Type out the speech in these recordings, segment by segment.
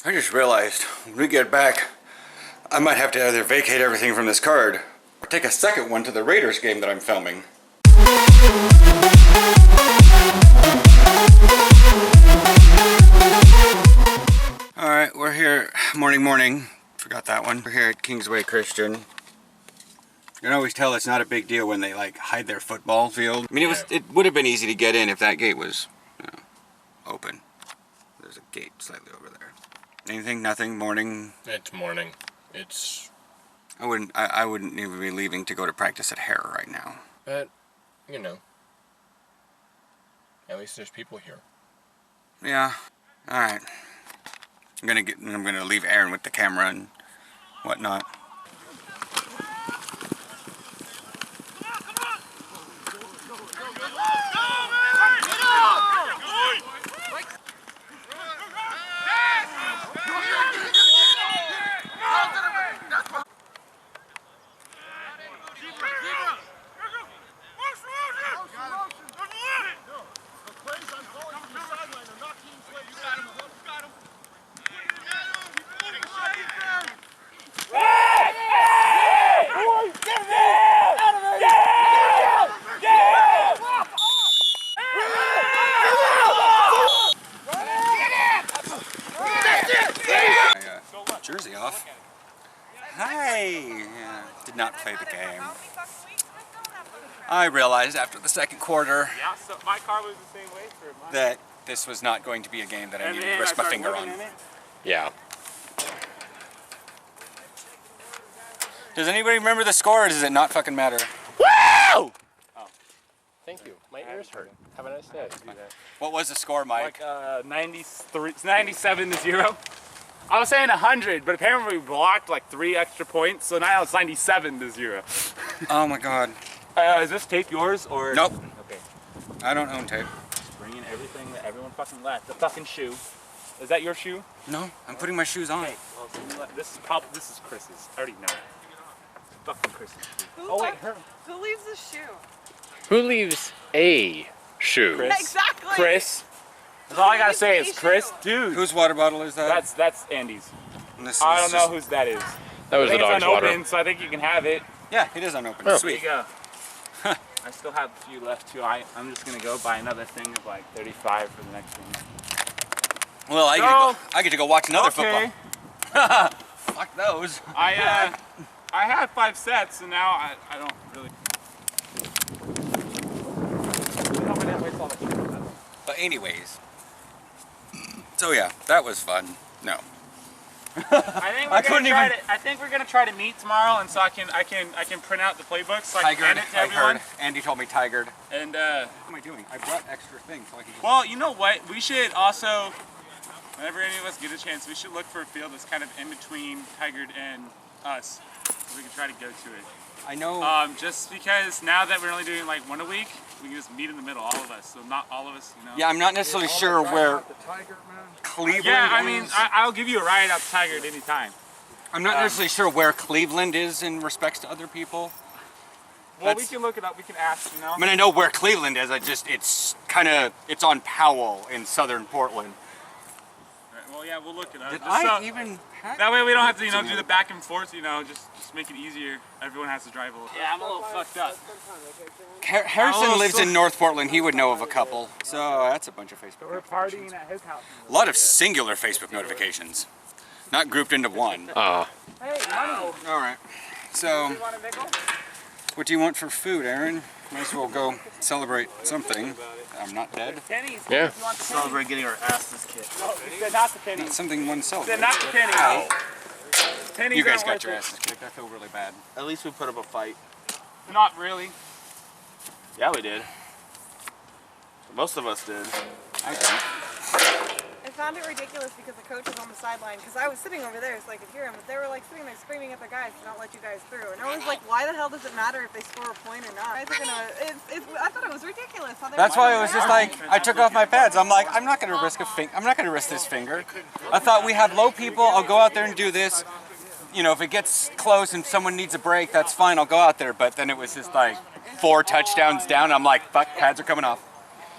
I just realized when we get back, I might have to either vacate everything from this card or take a second one to the Raiders game that I'm filming. Alright, we're here, morning. Forgot that one. We're here at Kingsway Christian. You can always tell it's not a big deal when they like hide their football field. I mean, it would have been easy to get in if that gate was, open. There's a gate slightly over there. Anything? Nothing? Morning? It's morning. It's... I wouldn't even be leaving to go to practice at Hare right now. But, you know, at least there's people here. Yeah. Alright. I'm gonna leave Aaron with the camera and whatnot. Jersey off. Hi! Yeah, did not play the game. I realized after the second quarter my car was the same way for that this was not going to be a game that I needed to rest my finger on. Yeah. Does anybody remember the score, or does it not fucking matter? Woo! Oh. Thank you. My ears hurt. Have a nice day. What was the score, Mike? Like 97-0. I was saying 100, but apparently we blocked like 3 extra points, so now it's 97-0. Oh my god. Is this tape yours or? Nope. Okay. I don't own tape. Just bring in everything that everyone fucking left. The fucking shoe. Is that your shoe? No, I'm putting my shoes on. Okay. Well, this is Chris's. I already know. Fucking Chris's shoe. Who leaves the shoe? Who leaves a shoe? Chris. Exactly. Chris. That's all I gotta say is Chris, dude. Whose water bottle is that? That's Andy's. This I is don't know whose that is. That was the dog's water. Unopened, so I think you can have it. Yeah, it is unopened. Oh. Sweet. There you go. I still have a few left too. I'm just gonna go buy another thing of like 35 for the next one. Well, I get to go watch another football. Fuck those. I had 5 sets, and now I don't really. But anyways. So yeah, that was fun. No. I think we're gonna try to meet tomorrow, and so I can print out the playbooks so I can hand it to everyone. Andy told me tigered. And what am I doing? I brought extra things so I can. Well, you know what? We should also, whenever any of us get a chance, we should look for a field that's kind of in between tigered and us, so we can try to go to it. I know. Just because now that we're only doing like 1 a week, we can just meet in the middle, all of us. So not all of us, Yeah, I'm not necessarily sure where Cleveland Yeah, I mean, is. I'll give you a ride out to Tiger at any time. I'm not necessarily sure where Cleveland is in respects to other people. Well, we can look it up. We can ask, I mean, I know where Cleveland is. It's on Powell in southern Portland. Right, well, yeah, we'll look it up. That way we don't have to, do the back and forth, just make it easier. Everyone has to drive a little. Yeah, I'm a little fucked up. Harrison lives in North Portland. He would know of a couple. So that's a bunch of Facebook We're partying at his house. A lot of singular Facebook notifications. Not grouped into one. Ah. Hey, money. All right. So, You want a nickel? what do you want for food, Aaron? Might as well go celebrate something. I'm not dead. Pennies. Yeah. Celebrate getting our asses kicked. No, he said not the pennies. Not something one He celebrates. said not the pennies. Ow. Pennies You guys aren't got worth your it. asses kicked. I feel really bad. At least we put up a fight. Not really. Yeah, we did. Most of us did. I didn't. I found it ridiculous because the coach was on the sideline, because I was sitting over there so I could hear him, but they were like sitting there screaming at their guys to not let you guys through. And I was like, why the hell does it matter if they score a point or not? Guys are gonna, I thought it was ridiculous. How they That's why it was just like, I took off my pads. I'm like, I'm not gonna risk I'm not gonna risk this finger. I thought we have low people, I'll go out there and do this. If it gets close and someone needs a break, that's fine, I'll go out there. But then it was just like 4 touchdowns down. I'm like, fuck, pads are coming off.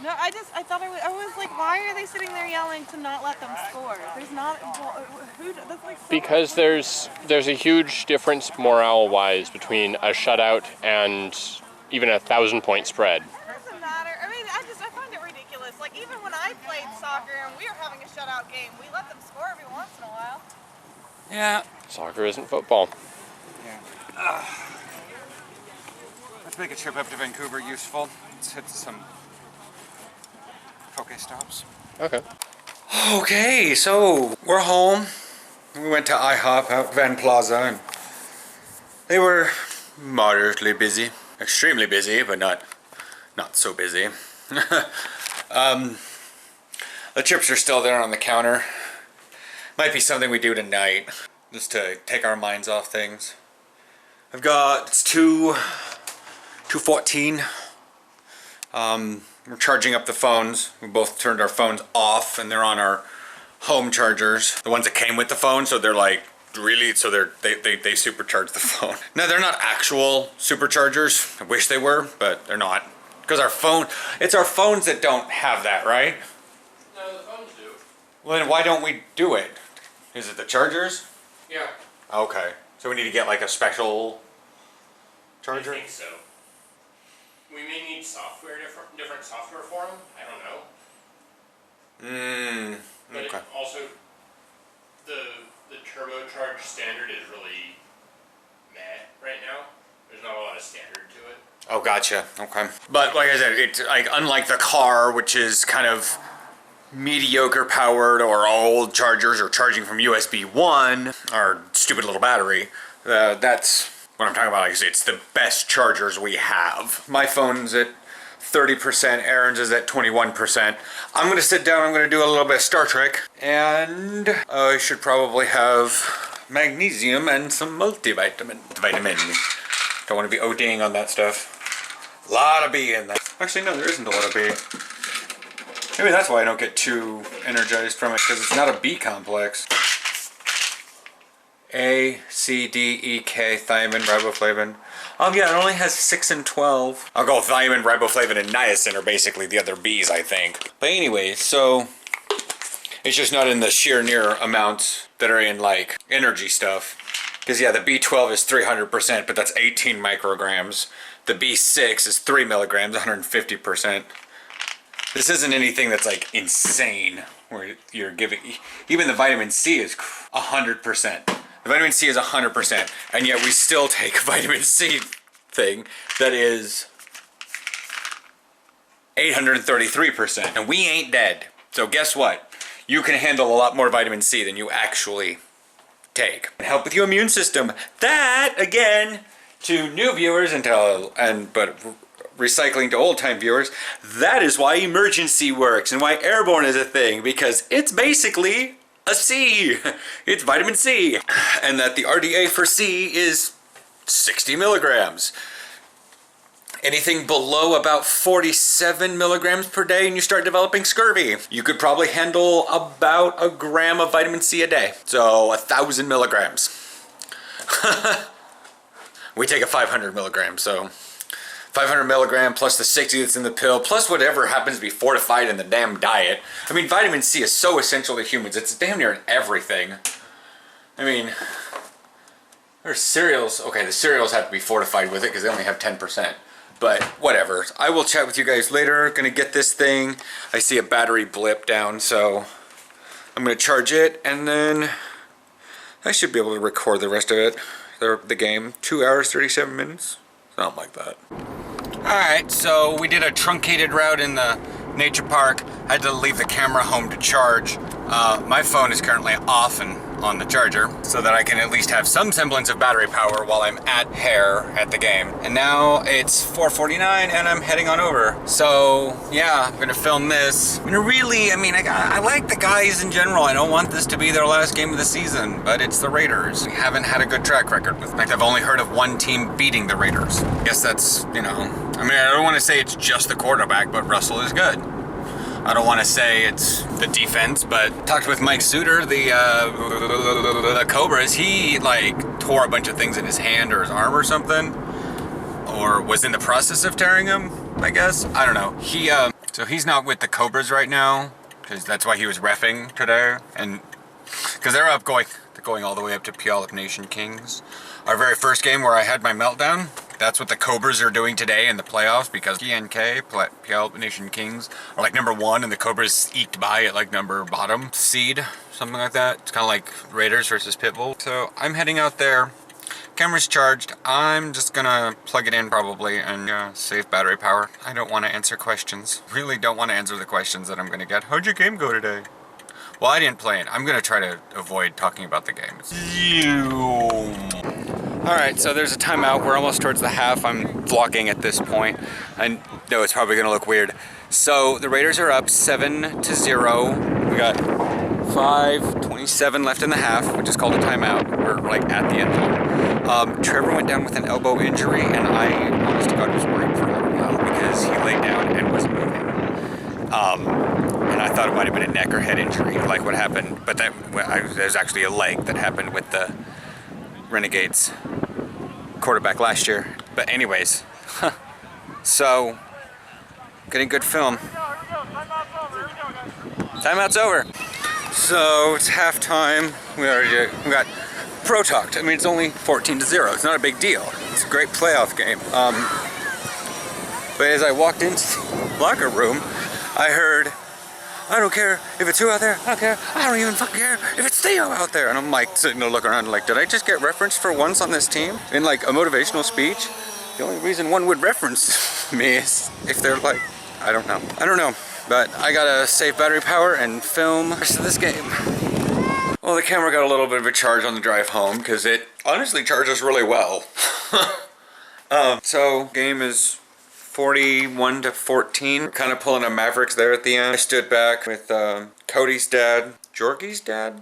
No, I thought I was like, why are they sitting there yelling to not let them score? There's not, that's like so Because there's a huge difference morale-wise between a shutout and even a 1,000-point spread. It doesn't matter. I mean, I find it ridiculous. Like, even when I played soccer and we were having a shutout game, we let them score every once in a while. Yeah. Soccer isn't football. Yeah. Let's make a trip up to Vancouver useful. Let's hit some Poke stops. Okay. Okay, so we're home. We went to IHOP out Van Plaza and they were moderately busy. Extremely busy, but not so busy. The chips are still there on the counter. Might be something we do tonight, just to take our minds off things. I've got, it's 2:14. We're charging up the phones. We both turned our phones off and they're on our home chargers. The ones that came with the phone, so they're like, really, so they supercharge the phone. No, they're not actual superchargers. I wish they were, but they're not. Because it's our phones that don't have that, right? No, the phones do. Well, then why don't we do it? Is it the chargers? Yeah. Okay. So we need to get like a special charger? I think so. We may need different software for them. I don't know. But Okay. also, the turbocharged standard is really meh right now. There's not a lot of standard to it. Oh, gotcha. Okay. But like I said, it's like unlike the car, which is kind of mediocre powered or old chargers or charging from USB 1 or stupid little battery. That's what I'm talking about. Like, it's the best chargers we have. My phone's at 30%, Aaron's is at 21%. I'm gonna sit down, I'm gonna do a little bit of Star Trek, and I should probably have magnesium and some multivitamin. Don't want to be ODing on that stuff. A lot of B in that. Actually, no, there isn't a lot of B. Maybe that's why I don't get too energized from it, because it's not a B complex. A, C, D, E, K, thiamine, riboflavin. Oh yeah, it only has 6 and 12. I'll go thiamine, riboflavin, and niacin are basically the other B's, I think. But anyway, so it's just not in the sheer near amounts that are in like energy stuff. Because yeah, the B12 is 300%, but that's 18 micrograms. The B6 is 3 milligrams, 150%. This isn't anything that's like insane, where you're giving, even the vitamin C is 100%. The vitamin C is 100%, and yet we still take a vitamin C thing that is 833%, and we ain't dead. So guess what? You can handle a lot more vitamin C than you actually take. Help with your immune system. That, again, to new viewers but recycling to old-time viewers, that is why emergency works and why airborne is a thing, because it's basically a C. It's vitamin C. And that the RDA for C is 60 milligrams. Anything below about 47 milligrams per day and you start developing scurvy. You could probably handle about a gram of vitamin C a day. So 1,000 milligrams. We take a 500 milligrams, so 500 milligram plus the 60 that's in the pill, plus whatever happens to be fortified in the damn diet. I mean, vitamin C is so essential to humans. It's damn near in everything. I mean, there's cereals. Okay, the cereals have to be fortified with it because they only have 10%. But whatever. I will chat with you guys later. Gonna get this thing. I see a battery blip down, so I'm gonna charge it, and then I should be able to record the rest of it. The game. 2 hours, 37 minutes. Something like that. Alright, so we did a truncated route in the nature park. I had to leave the camera home to charge. My phone is currently off and on the charger, so that I can at least have some semblance of battery power while I'm at Hare at the game. And now it's 4:49 and I'm heading on over. So yeah, I'm gonna film this. I like the guys in general. I don't want this to be their last game of the season, but it's the Raiders. We haven't had a good track record with. In fact, I've only heard of one team beating the Raiders. I guess that's, I don't want to say it's just the quarterback, but Russell is good. I don't want to say it's the defense, but talked with Mike Suter, the Cobras. He like tore a bunch of things in his hand or his arm or something, or was in the process of tearing them, I guess. I don't know. So he's not with the Cobras right now, because that's why he was reffing today, and because they're going all the way up to Puyallup Nation Kings. Our very first game where I had my meltdown, that's what the Cobras are doing today in the playoffs, because PNK, Puyallup Nation Kings, are like number 1, and the Cobras eked by at like number bottom seed, something like that. It's kind of like Raiders versus Pitbull. So I'm heading out there. Camera's charged. I'm just gonna plug it in probably and save battery power. I don't want to answer questions. Really don't want to answer the questions that I'm gonna get. How'd your game go today? Well, I didn't play it. I'm gonna try to avoid talking about the game. Alright, so there's a timeout. We're almost towards the half. I'm vlogging at this point. I know it's probably gonna look weird. So the Raiders are up 7-0. We got 5:27 left in the half, which is called a timeout. We're like at the end zone. Trevor went down with an elbow injury, and I, honest to God, was worried for a little while because he laid down and wasn't moving. And I thought it might have been a neck or head injury, like what happened, but there's actually a leg that happened with the Renegades quarterback last year. But anyways, so getting good film. Timeout's over. So it's halftime. We got pro-talked. I mean, it's only 14-0. It's not a big deal. It's a great playoff game. But as I walked into the locker room, I heard, I don't care if it's who out there. I don't care. I don't even fucking care if it's Theo out there. And I'm like sitting there looking around like, did I just get referenced for once on this team in like a motivational speech? The only reason one would reference me is if they're like, I don't know. But I gotta save battery power and film the rest of this game. Well, the camera got a little bit of a charge on the drive home because it honestly charges really well. So game is 41-14. We're kind of pulling a Mavericks there at the end. I stood back with Cody's dad. Jorgie's dad?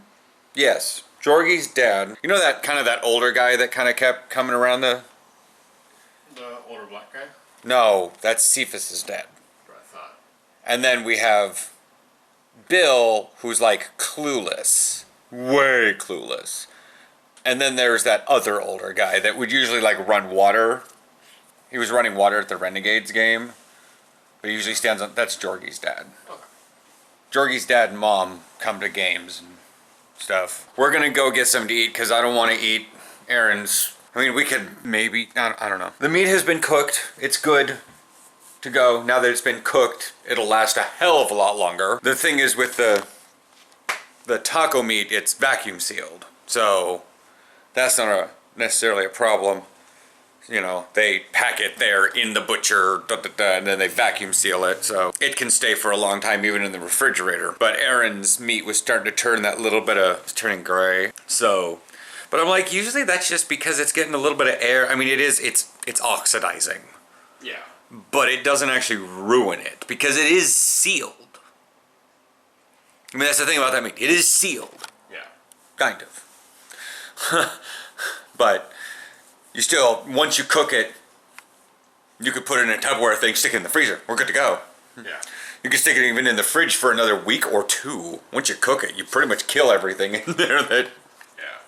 Yes, Jorgie's dad. You know that kind of that older guy that kind of kept coming around the older black guy? No, that's Cephas's dad. That's what I thought. And then we have Bill, who's like clueless. Way clueless. And then there's that other older guy that would usually like run water. He was running water at the Renegades game. But he usually stands on, that's Jorgie's dad. Okay. Jorgie's dad and mom come to games and stuff. We're gonna go get something to eat because I don't want to eat Aaron's. I mean, we could maybe, I don't know. The meat has been cooked. It's good to go. Now that it's been cooked, it'll last a hell of a lot longer. The thing is with the taco meat, it's vacuum sealed. So that's not necessarily a problem. You know, they pack it there in the butcher, and then they vacuum seal it. So it can stay for a long time even in the refrigerator. But Aaron's meat was starting to turn that little bit of, it's turning gray. So, but I'm like, usually that's just because it's getting a little bit of air. I mean, it's oxidizing. Yeah. But it doesn't actually ruin it because it is sealed. I mean, that's the thing about that meat. It is sealed. Yeah. Kind of. But you still, once you cook it, you could put it in a Tupperware thing, stick it in the freezer. We're good to go. Yeah. You can stick it even in the fridge for another week or two. Once you cook it, you pretty much kill everything in there that... Yeah.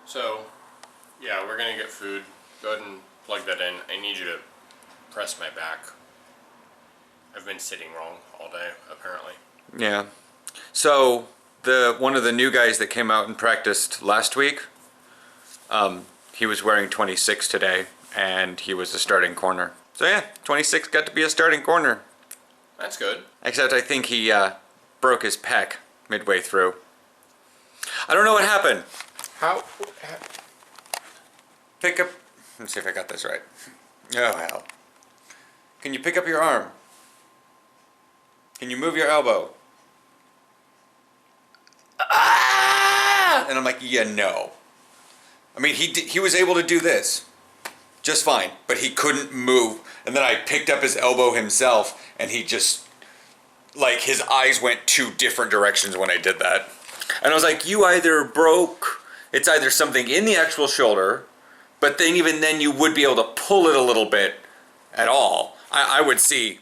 So, yeah, we're gonna get food. Go ahead and plug that in. I need you to press my back. I've been sitting wrong all day, apparently. Yeah. So, one of the new guys that came out and practiced last week, he was wearing 26 today, and he was the starting corner. So yeah, 26 got to be a starting corner. That's good. Except I think he broke his pec midway through. I don't know what happened. How? Pick up... Let's see if I got this right. Oh, hell. Can you pick up your arm? Can you move your elbow? Ah! And I'm like, yeah, no. I mean, he was able to do this just fine, but he couldn't move. And then I picked up his elbow himself, and he just, like, his eyes went two different directions when I did that. And I was like, you either broke, it's either something in the actual shoulder, but then even then you would be able to pull it a little bit at all. I would see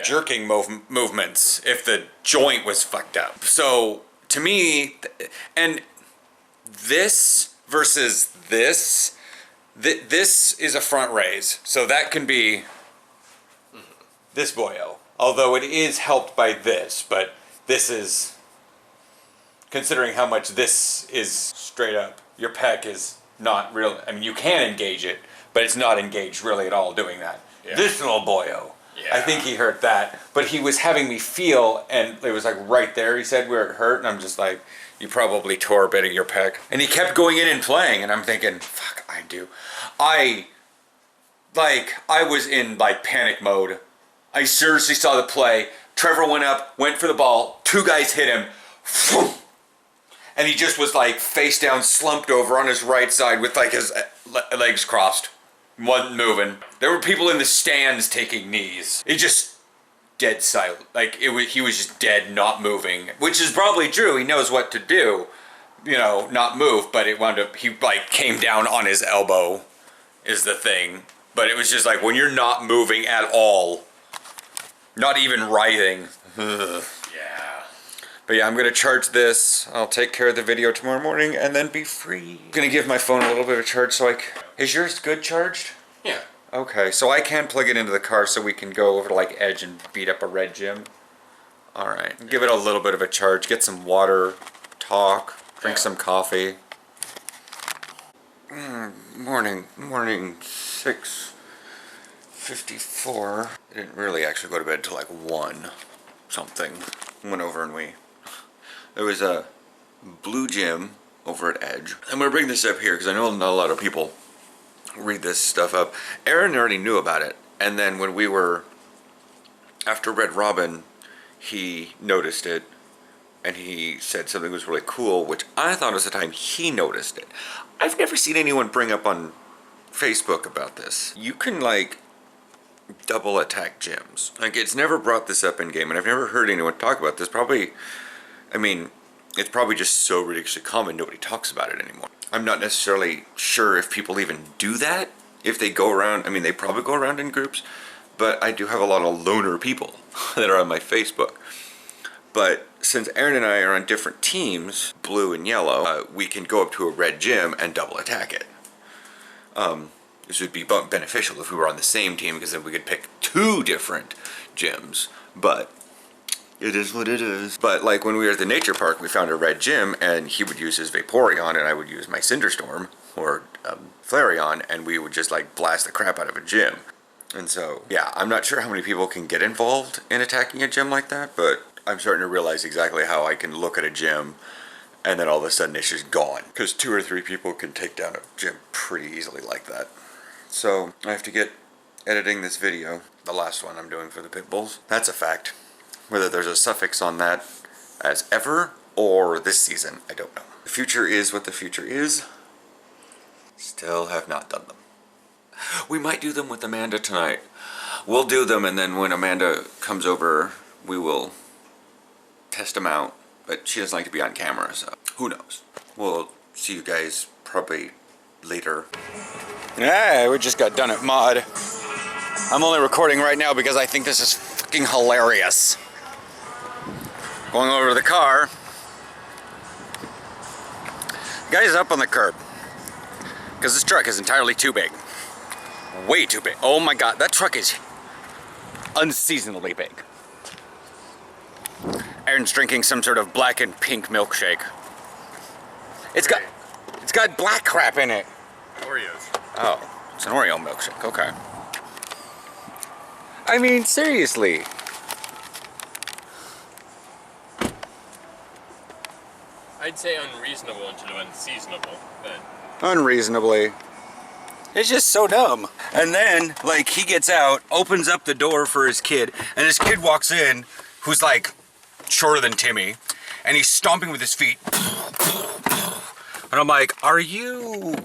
jerking movements if the joint was fucked up. So to me, and this versus this is a front raise. So that can be this boyo. Although it is helped by this, but this is, considering how much this is straight up, your pec is not real. I mean, you can engage it, but it's not engaged really at all doing that. Yeah. This little boyo, Yeah. I think he hurt that, but he was having me feel, and it was like right there, he said, where it hurt, and I'm just like, you probably tore a bit of your pec. And he kept going in and playing, and I'm thinking, fuck, I do. I was in like panic mode. I seriously saw the play. Trevor went up, went for the ball, 2 guys hit him, and he just was like face down, slumped over on his right side with like his legs crossed. Wasn't moving. There were people in the stands taking knees. It just dead silent. Like he was just dead, not moving, which is probably true. He knows what to do, you know, not move. But it wound up, he like came down on his elbow, is the thing. But it was just like when you're not moving at all, not even writhing. Ugh. Yeah. But yeah, I'm gonna charge this. I'll take care of the video tomorrow morning and then be free. I'm gonna give my phone a little bit of a charge so is yours good charged? Yeah. Okay, so I can plug it into the car so we can go over to like Edge and beat up a red gym. Alright, give it a little bit of a charge, get some water, talk, drink some coffee. Morning, 6:54. I didn't really actually go to bed till like 1 something. Went over and there was a blue gym over at Edge. I'm gonna bring this up here because I know not a lot of people read this stuff up. Aaron already knew about it, and then when we were after Red Robin, he noticed it and he said something was really cool, which I thought was the time he noticed it. I've never seen anyone bring up on Facebook about this. You can like double attack gyms. Like it's never brought this up in game, and I've never heard anyone talk about this. Probably, I mean, it's probably just so ridiculously common nobody talks about it anymore. I'm not necessarily sure if people even do that. If they go around, I mean, they probably go around in groups, but I do have a lot of loner people that are on my Facebook. But since Aaron and I are on different teams, blue and yellow, we can go up to a red gym and double attack it. This would be beneficial if we were on the same team, because then we could pick 2 different gyms. But it is what it is. But like when we were at the nature park, we found a red gym, and he would use his Vaporeon, and I would use my Cinderstorm or Flareon, and we would just like blast the crap out of a gym. And so, yeah, I'm not sure how many people can get involved in attacking a gym like that, but I'm starting to realize exactly how I can look at a gym and then all of a sudden it's just gone. Because 2 or 3 people can take down a gym pretty easily like that. So I have to get editing this video, the last one I'm doing for the pit bulls. That's a fact. Whether there's a suffix on that as ever or this season, I don't know. The future is what the future is. Still have not done them. We might do them with Amanda tonight. We'll do them, and then when Amanda comes over, we will test them out. But she doesn't like to be on camera, so who knows. We'll see you guys probably later. Yeah, we just got done at Mod. I'm only recording right now because I think this is fucking hilarious. Going over to the car. The guy's up on the curb because this truck is entirely too big. Way too big. Oh my god, that truck is unseasonably big. Aaron's drinking some sort of black and pink milkshake. It's got black crap in it. Oreos. Oh, it's an Oreo milkshake. Okay. I mean, seriously. I'd say unreasonable instead of unseasonable, but... Unreasonably. It's just so dumb. And then, like, he gets out, opens up the door for his kid, and his kid walks in, who's like shorter than Timmy, and he's stomping with his feet. And I'm like, are you...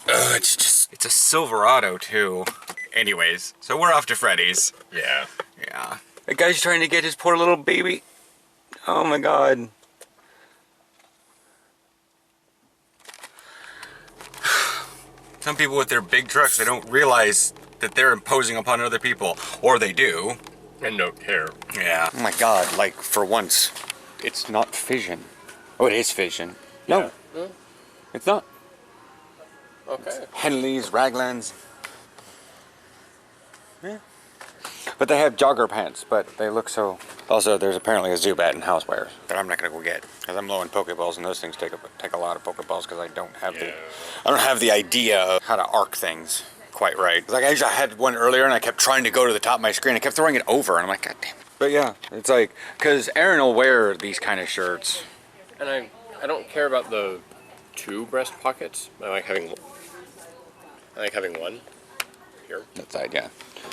it's a Silverado too. Anyways, so we're off to Freddy's. Yeah. Yeah. That guy's trying to get his poor little baby. Oh my god. Some people with their big trucks, they don't realize that they're imposing upon other people. Or they do. And don't care. Yeah. Oh my god, like, for once, it's not fission. Oh, it is fission. No. Yeah. It's not. Okay. Henleys, Raglands. Yeah. But they have jogger pants, but they look so... Also, there's apparently a Zubat in housewares that I'm not gonna go get because I'm low on Pokeballs, and those things take a lot of Pokeballs because I don't have the idea of how to arc things quite right. Like I had one earlier, and I kept trying to go to the top of my screen. I kept throwing it over, and I'm like, God damn. But yeah, it's like because Aaron will wear these kind of shirts, And I don't care about the 2 breast pockets. I like having one here. That side, yeah.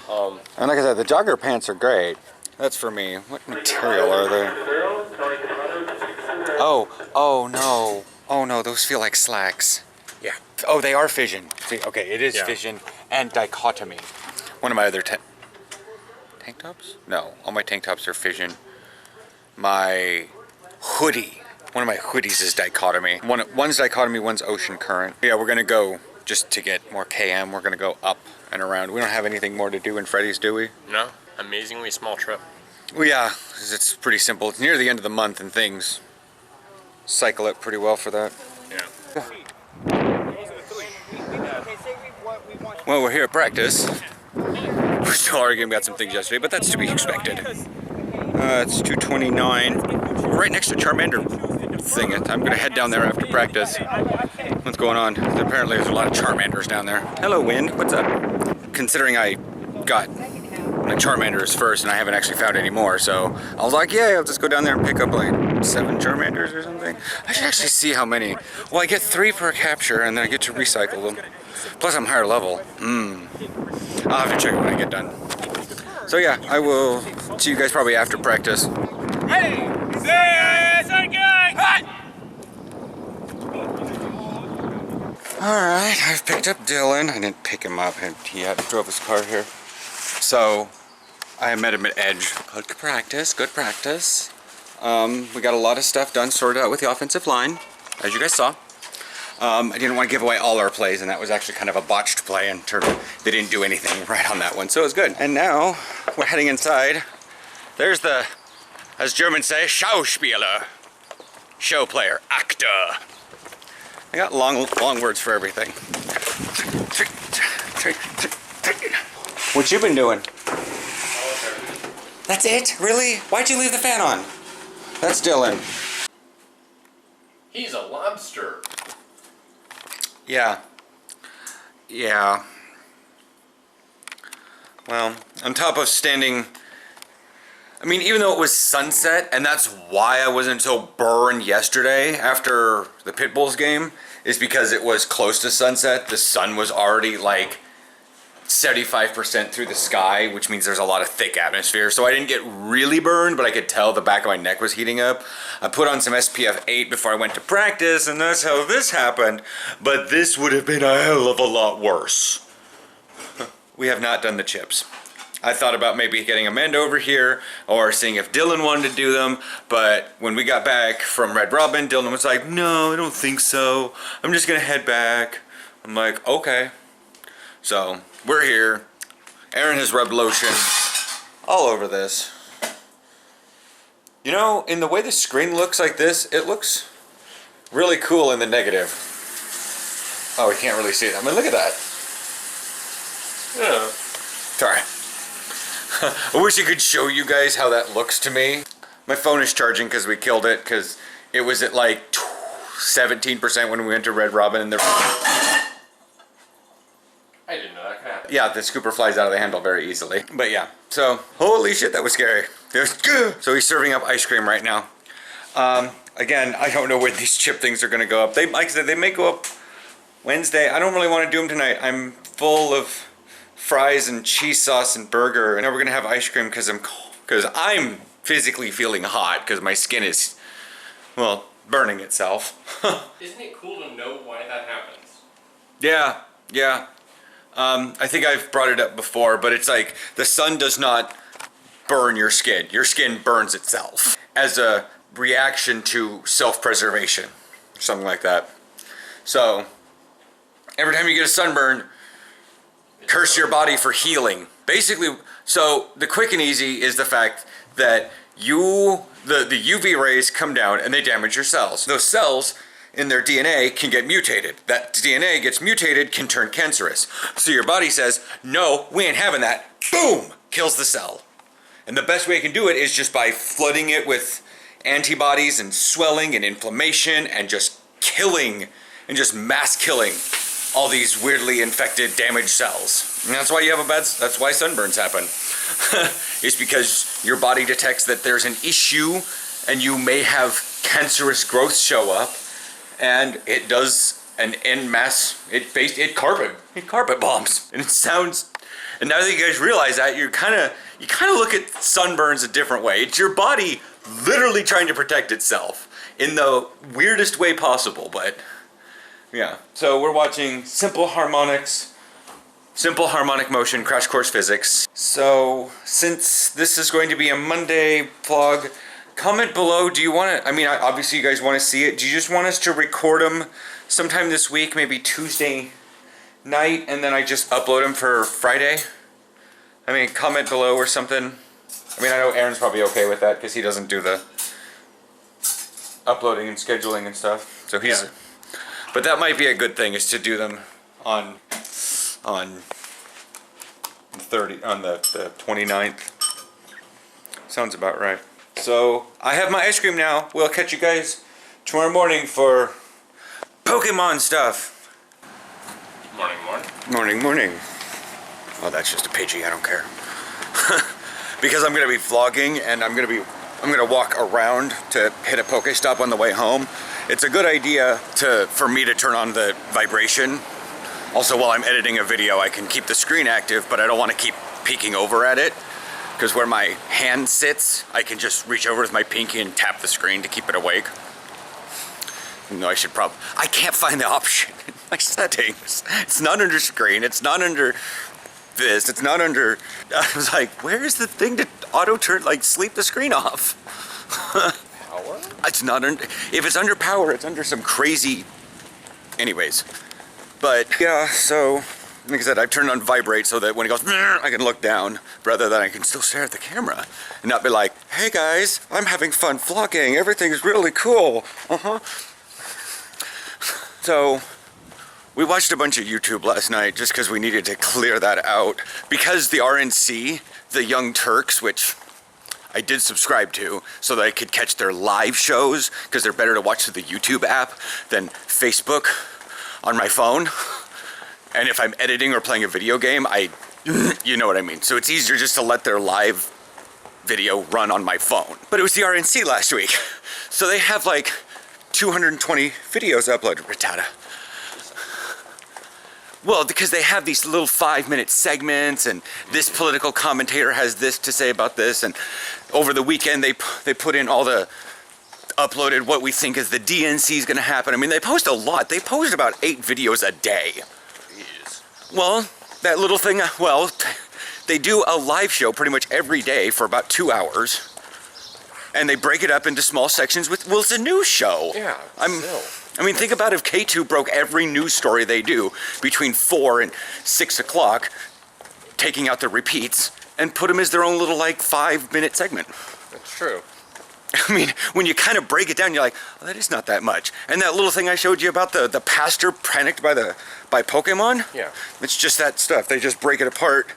And like I said, the jogger pants are great. That's for me. What material are they? Oh no. Oh no, those feel like slacks. Yeah. Oh, they are fission. See, okay, it is fission and dichotomy. One of my other tank tops? No, all my tank tops are fission. My hoodie. One of my hoodies is dichotomy. One's dichotomy, one's ocean current. Yeah, we're gonna go just to get more KM. We're gonna go up and around. We don't have anything more to do in Freddy's, do we? No, amazingly small trip. Well, yeah, it's pretty simple. It's near the end of the month and things cycle up pretty well for that. Yeah. Well, we're here at practice. We're still arguing about some things yesterday, but that's to be expected. It's 2:29. We're right next to Charmander thing. I'm gonna head down there after practice. What's going on? Apparently there's a lot of Charmanders down there. Hello, Wind. What's up? Considering I got my Charmanders first and I haven't actually found any more, so I was like, yeah, I'll just go down there and pick up like 7 Charmanders or something. I should actually see how many. Well, I get 3 per capture and then I get to recycle them. Plus I'm higher level. I'll have to check it when I get done. So yeah, I will see you guys probably after practice. Hey! Say, guy! Hot! Alright, I've picked up Dylan. I didn't pick him up, he drove his car here. So, I met him at Edge. Good practice, good practice. We got a lot of stuff done, sorted out with the offensive line, as you guys saw. I didn't want to give away all our plays, and that was actually kind of a botched play in terms of they didn't do anything right on that one, so it was good. And now, we're heading inside. There's the, as Germans say, Schauspieler. Show player, actor. I got long words for everything. What you been doing? That's it? Really? Why'd you leave the fan on? That's Dylan. He's a lobster. Yeah. Yeah. Well, on top of standing... I mean, even though it was sunset, and that's why I wasn't so burned yesterday after the Pit Bulls game, is because it was close to sunset. The sun was already like 75% through the sky, which means there's a lot of thick atmosphere. So I didn't get really burned, but I could tell the back of my neck was heating up. I put on some SPF 8 before I went to practice, and that's how this happened. But this would have been a hell of a lot worse. We have not done the chips. I thought about maybe getting Amanda over here or seeing if Dylan wanted to do them, but when we got back from Red Robin, Dylan was like, no, I don't think so. I'm just gonna head back. I'm like, okay. So, we're here. Aaron has rubbed lotion all over this. You know, in the way the screen looks like this, it looks really cool in the negative. Oh, we can't really see it. I mean, look at that. Yeah. Sorry. I wish I could show you guys how that looks to me. My phone is charging because we killed it because it was at like 17% when we went to Red Robin and I didn't know that could happen. yeah, the scooper flies out of the handle very easily. But yeah, so holy shit, that was scary. So he's serving up ice cream right now. Again, I don't know when these chip things are going to go up. Like I said, they may go up Wednesday. I don't really want to do them tonight. I'm full of fries and cheese sauce and burger, and now we're gonna have ice cream because I'm physically feeling hot because my skin is, well, burning itself. Isn't it cool to know why that happens? Yeah. I think I've brought it up before, but it's like the sun does not burn your skin. Your skin burns itself as a reaction to self-preservation, or something like that. So every time you get a sunburn, curse your body for healing. Basically, so the quick and easy is the fact that the UV rays come down and they damage your cells. Those cells in their DNA can get mutated. That DNA gets mutated, can turn cancerous. So your body says, no, we ain't having that. Boom! kills the cell. And the best way you can do it is just by flooding it with antibodies and swelling and inflammation and just killing and just mass killing all these weirdly infected, damaged cells. And that's why you have that's why sunburns happen. It's because your body detects that there's an issue and you may have cancerous growth show up, and it does an en masse, it carpet bombs. And it sounds, and now that you guys realize that, you kind of look at sunburns a different way. It's your body literally trying to protect itself in the weirdest way possible, but yeah. So we're watching Simple Harmonic Motion Crash Course Physics. So since this is going to be a Monday vlog, comment below, do you want to, I mean, obviously you guys want to see it. Do you just want us to record them sometime this week, maybe Tuesday night, and then I just upload them for Friday? I mean, comment below or something. I mean, I know Aaron's probably okay with that because he doesn't do the uploading and scheduling and stuff. So he's, yeah. But that might be a good thing, is to do them on the 29th. Sounds about right. So I have my ice cream now. We'll catch you guys tomorrow morning for Pokemon stuff. Morning. Oh, that's just a Pidgey, I don't care. Because I'm gonna be vlogging and I'm gonna walk around to hit a Pokestop on the way home. It's a good idea for me to turn on the vibration. Also, while I'm editing a video, I can keep the screen active, but I don't want to keep peeking over at it, because where my hand sits, I can just reach over with my pinky and tap the screen to keep it awake. No, I can't find the option in my settings. It's not under screen, it's not under this, it's not under, I was like, where is the thing to auto-turn, like sleep the screen off? Power? It's not under, if it's under power, it's under some crazy, anyways. But yeah, so like I said, I've turned on vibrate so that when it goes, I can look down rather than I can still stare at the camera and not be like, hey guys, I'm having fun vlogging, everything's really cool. So we watched a bunch of YouTube last night just because we needed to clear that out, because the RNC, the Young Turks, which I did subscribe to so that I could catch their live shows, because they're better to watch through the YouTube app than Facebook on my phone. And if I'm editing or playing a video game, you know what I mean. So it's easier just to let their live video run on my phone. But it was the RNC last week, so they have like 220 videos uploaded. Rattata. Well, because they have these little 5-minute segments, and this political commentator has this to say about this, and over the weekend they put in all the uploaded what we think is the DNC is going to happen. I mean, they post a lot. They post about 8 videos a day. Jeez. Well, that little thing, well, they do a live show pretty much every day for about 2 hours, and they break it up into small sections with, well, it's a news show. Yeah, I mean, think about if K2 broke every news story they do between 4 and 6 o'clock, taking out the repeats, and put them as their own little, like, 5-minute segment. That's true. I mean, when you kind of break it down, you're like, oh, that is not that much. And that little thing I showed you about the pastor panicked by Pokemon? Yeah. It's just that stuff. They just break it apart.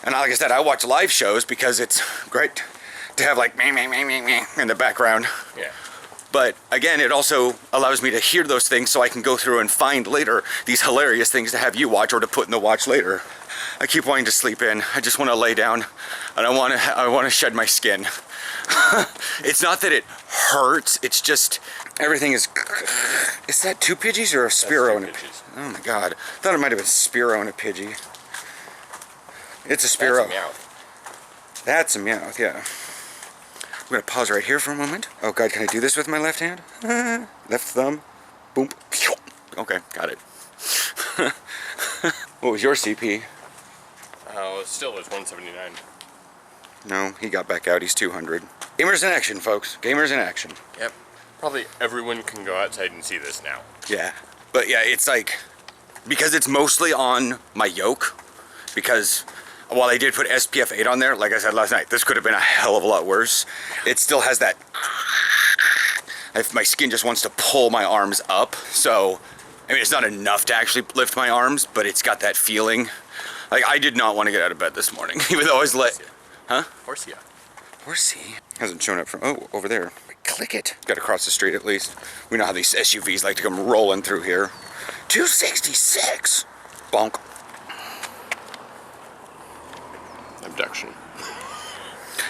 And like I said, I watch live shows because it's great to have, like, meh, meh, meh, meh, meh in the background. Yeah. But again, it also allows me to hear those things so I can go through and find later these hilarious things to have you watch or to put in the watch later. I keep wanting to sleep in. I just want to lay down and I want to shed my skin. It's not that it hurts, it's just everything is that 2 Pidgeys or a Spearow and a Pidgey? Oh my god. I thought it might have been Spearow and a Pidgey. It's a Spearow. That's a Meowth, yeah. I'm gonna pause right here for a moment. Oh god, can I do this with my left hand? Left thumb. Boom. Okay, got it. What was your CP? Oh, it still was 179. No, he got back out. He's 200. Gamers in action, folks. Gamers in action. Yep. Probably everyone can go outside and see this now. Yeah. But yeah, it's like, because it's mostly on my yoke, because while I did put SPF 8 on there, like I said last night, this could have been a hell of a lot worse. It still has that, if my skin just wants to pull my arms up. So, I mean, it's not enough to actually lift my arms, but it's got that feeling Like, I did not want to get out of bed this morning, even though I was late. Huh? Horsey. Horsey? Hasn't shown up from, oh, over there. Click it. Got to cross the street at least. We know how these SUVs like to come rolling through here. 266! Bonk. Abduction.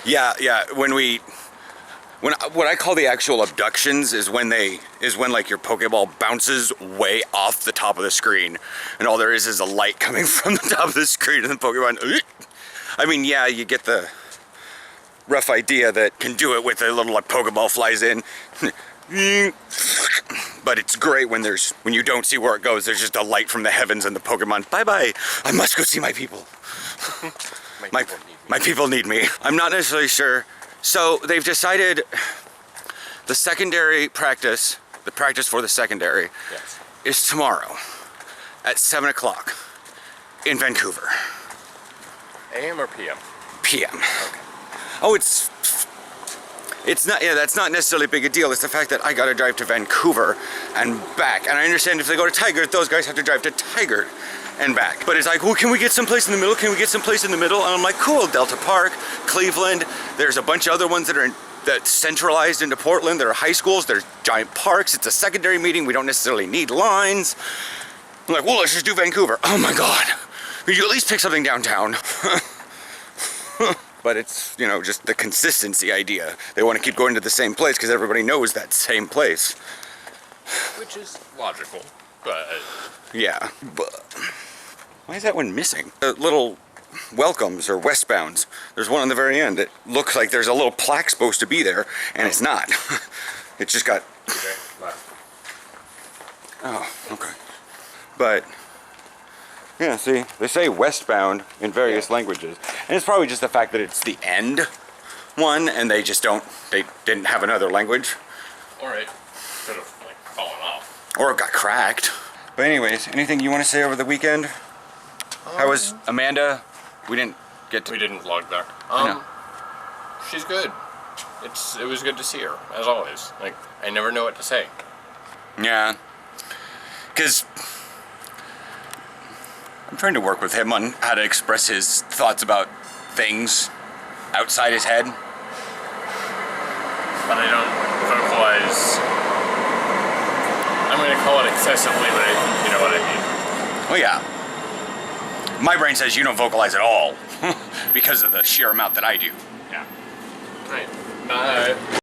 Yeah, when what I call the actual abductions is when like your Pokeball bounces way off the top of the screen and all there is a light coming from the top of the screen and the Pokemon, I mean, yeah, you get the rough idea that can do it with a little like Pokeball flies in. But it's great when you don't see where it goes. There's just a light from the heavens and the Pokemon, bye-bye, I must go see my people. My people need me. I'm not necessarily sure. So they've decided the secondary practice, the practice for the secondary, Yes. is tomorrow at 7 o'clock in Vancouver. AM or PM? PM. Okay. Oh, it's not, yeah, that's not necessarily a big a deal. It's the fact that I gotta drive to Vancouver and back. And I understand if they go to Tigard, those guys have to drive to Tigard and back. But it's like, well, can we get someplace in the middle? Can we get someplace in the middle? And I'm like, cool, Delta Park, Cleveland. There's a bunch of other ones that's centralized into Portland. There are high schools, there's giant parks. It's a secondary meeting. We don't necessarily need lines. I'm like, well, let's just do Vancouver. Oh my God. Could you at least pick something downtown? But it's, you know, just the consistency idea. They want to keep going to the same place because everybody knows that same place. Which is logical, but... Yeah, but why is that one missing? Little welcomes or westbounds. There's one on the very end. It looks like there's a little plaque supposed to be there, and it's not. It just got... Okay, left. Oh, okay. But, yeah, see, they say westbound in various languages. And it's probably just the fact that it's the end one, and they didn't have another language. Or it could have, like, fallen off. Or it got cracked. But anyways, anything you want to say over the weekend? How was Amanda? We didn't get to... We didn't vlog back. I know. She's good. It was good to see her, as always. Like, I never know what to say. Yeah. Because I'm trying to work with him on how to express his thoughts about things outside his head. But I don't vocalize... I'm going to call it excessively, but I think you know what I mean. Well, yeah. My brain says you don't vocalize at all because of the sheer amount that I do. Yeah. Right.